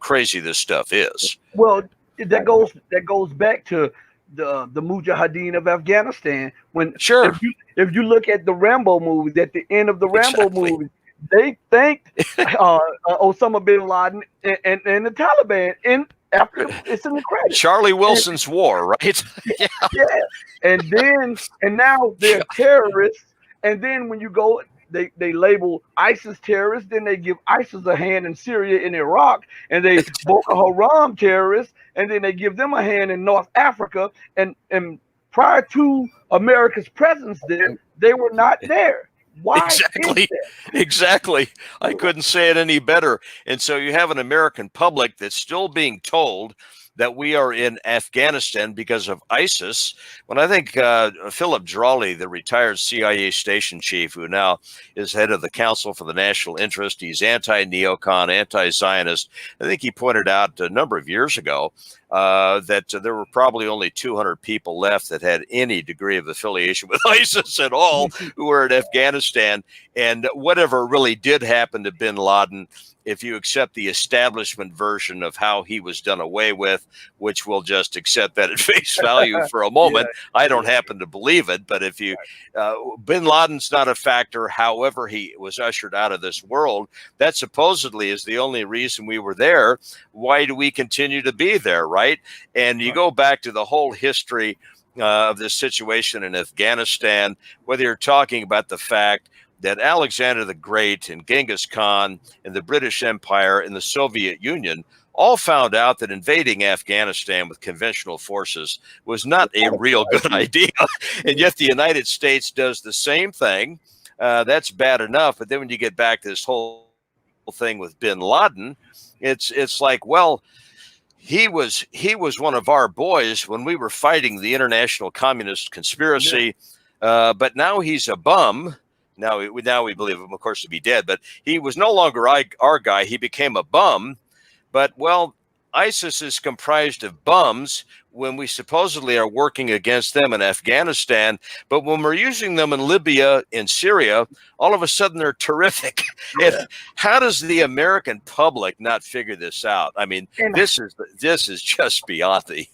crazy this stuff is. Well, that goes back to the Mujahideen of Afghanistan. When Sure, if you look at the Rambo movies, at the end of the Rambo exactly. movies, they thanked Osama bin Laden and the Taliban in after it's in the credits. Charlie And, Wilson's war, right? Yeah. yeah, and now they're terrorists. And then when you go, they label ISIS terrorists. Then they give ISIS a hand in Syria and Iraq, and they Boko Haram terrorists, and then they give them a hand in North Africa. And prior to America's presence there, they were not there. Why is Exactly. Exactly. I couldn't say it any better. And so you have an American public that's still being told that we are in Afghanistan because of ISIS. When I think Philip Drawley, the retired CIA station chief, who now is head of the Council for the National Interest, he's anti-neocon, anti-Zionist. I think he pointed out a number of years ago that there were probably only 200 people left that had any degree of affiliation with ISIS at all who were in Afghanistan. And whatever really did happen to bin Laden, if you accept the establishment version of how he was done away with, which we'll just accept that at face value for a moment, I don't happen to believe it. But if you, bin Laden's not a factor, however he was ushered out of this world, that supposedly is the only reason we were there. Why do we continue to be there, right? And you go back to the whole history of this situation in Afghanistan, whether you're talking about the fact that Alexander the Great and Genghis Khan and the British Empire and the Soviet Union all found out that invading Afghanistan with conventional forces was not a real good idea. And yet the United States does the same thing. That's bad enough. But then when you get back to this whole thing with bin Laden, it's like, well, he was one of our boys when we were fighting the international communist conspiracy, but now he's a bum. Now we believe him, of course, to be dead, but he was no longer our guy. He became a bum. But, well, ISIS is comprised of bums when we supposedly are working against them in Afghanistan. But when we're using them in Libya, in Syria, all of a sudden they're terrific. And how does the American public not figure this out? I mean, And this is just beyond the